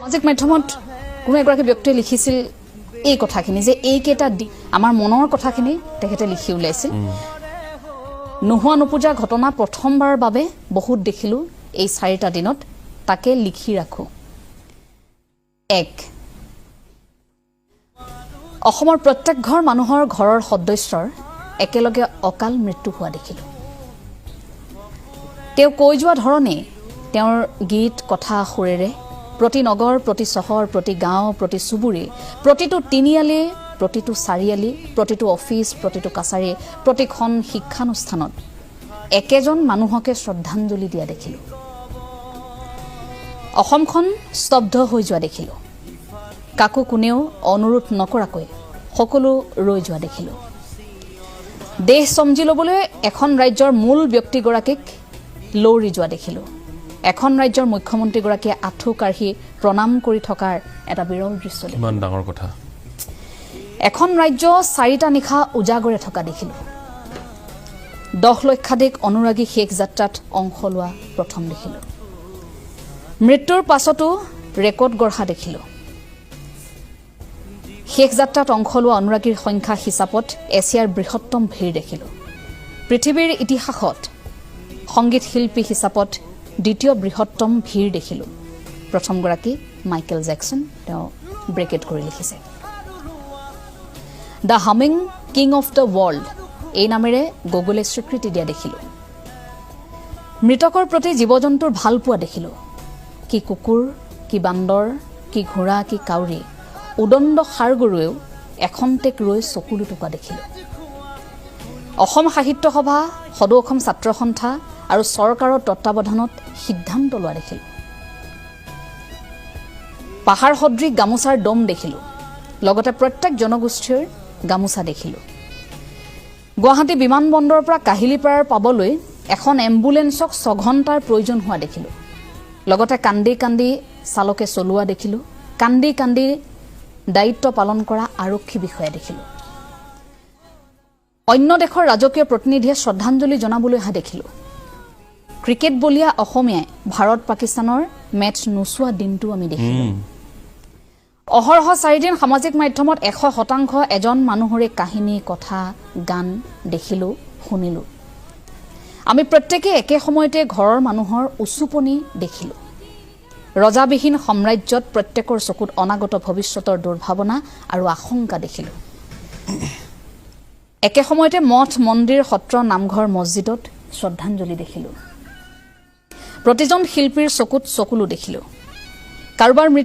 সামাজিক মাধ্যমত কোনো এগৰাকী ব্যক্তিয়ে লিখিছিল এই কথাখিনি যে এইকেইটা আমাৰ মনৰ কথাখিনি তেখেতে লিখি উলাইছিল নোহোৱা নোপোজা ঘটনা প্ৰথমবাৰৰ বাবে বহুত দেখিলো এই 4টা দিনত তাকে লিখি ৰাখো 1 অসমৰ প্ৰত্যেক ঘৰ মানুহৰ ঘৰৰ সদস্যৰ একেলগে অকাল মৃত্যু হোৱা দেখিলো তেওঁ কৈ যোৱা ধৰণে তেওঁৰ গীত কথা সুৰেৰে প্ৰতি নগৰ প্ৰতি চহৰ প্ৰতি গাঁও প্ৰতি চুবুৰী প্ৰতিটো তিনিআলি প্ৰতিটো চাৰিআলি প্ৰতিটো অফিচ প্ৰতিটো কাছাৰী প্ৰতিখন শিক্ষানুষ্ঠানত একেজন মানুহকে শ্ৰদ্ধাঞ্জলি দিয়া দেখিলো অসমখন স্তব্ধ হৈ যোৱা দেখিলো কাকো কোনেও অনুৰোধ নকৰাকৈ সকলো ৰৈ যোৱা দেখিলো দেশ সমজি লবলৈ এখন ৰাজ্যৰ মূল ব্যক্তিগৰাকীক লৌৰি যোৱা দেখিলো এখন ৰাজ্যৰ মুখ্যমন্ত্ৰীগৰাকীয়ে আঁঠু কাঢ়ি প্ৰণাম কৰি থকাৰ এটা বিৰল দৃশ্য ইমান ডাঙৰ কথা এখন ৰাজ্য 4টা নিশা উজাগৰে থকা দেখিলো 10 লক্ষাধিক অনুৰাগী শেষ যাত্ৰাত অংশ লোৱা প্ৰথম দেখিলো মৃত্যুৰ পাছতো ৰেকৰ্ড গঢ়া দেখিলো শেষ যাত্ৰাত অংশ লোৱা অনুৰাগীৰ সংখ্যা হিচাপত এছিয়াৰ বৃহত্তম ভিৰ দেখিলো পৃথিৱীৰ ইতিহাসত সংগীত শিল্পী হিচাপত দ্বিতীয় বৃহত্তম ভিৰ দেখিলো প্ৰথমগৰাকী মাইকেল জ্যাকসন তেওঁ ব্ৰেকেট কৰি লিখিছে the humming king of the world এই নামেৰে গুগলে স্বীকৃতি দিয়া দেখিলো মৃতকৰ প্ৰতি জীৱ-জন্তুৰ ভাল পোৱা দেখিলো কি কুকুৰ কি বান্দৰ কি ঘোঁৰা কি কাউৰী উদণ্ড সাৰগৰুৱেও এখন্তেক ৰৈ চকুলো টুকা দেখিলো অসম সাহিত্য সভা সদৌ অসম ছাত্ৰ সন্থা আৰু চৰকাৰৰ তত্ত্বাৱধানত সিদ্ধান্ত লোৱা দেখিলো পাহাৰ সদৃশ গামোচাৰ দম দেখিলো লগতে প্ৰত্যেক জনগোষ্ঠীৰ গামোচা দেখিলো গুৱাহাটী বিমানবন্দৰৰ পৰা কাহিলিপাৰাৰ পাবলৈ এখন এম্বুলেন্সক 6 ঘণ্টাৰ প্ৰয়োজন হোৱা দেখিলো লগতে কান্দি কান্দি চালকে চলোৱা দেখিলো কান্দি কান্দি দায়িত্ব পালন কৰা আৰক্ষী বিষয়া দেখিলো অন্য দেশৰ ৰাজকীয় প্ৰতিনিধিয়ে শ্ৰদ্ধাঞ্জলি জনাবলৈ অহা দেখিলো ক্ৰিকেট বলিয়া অসমীয়াই ভাৰত পাকিস্তানৰ মেচ নোচোৱা দিনটো আমি দেখিলো অহৰহ 4 দিন সামাজিক মাধ্যমত 100% এজন মানুহৰে কাহিনী কথা গান দেখিলো শুনিলো আমি প্ৰত্যেকে একে সময়তে ঘৰৰ মানুহৰ উচুপনি দেখিলো ৰজাবিহীন সাম্ৰাজ্যত প্ৰত্যেকৰ চকুত অনাগত ভৱিষ্যতৰ দুৰ্ভাৱনা আৰু আশংকা দেখিলো একে সময়তে মঠ মন্দিৰ সত্ৰ নামঘৰ মছজিদত শ্ৰদ্ধাঞ্জলি দেখিলো প্ৰতিজন শিল্পীৰ চকুত চকুলো দেখিলো কাৰোবাৰ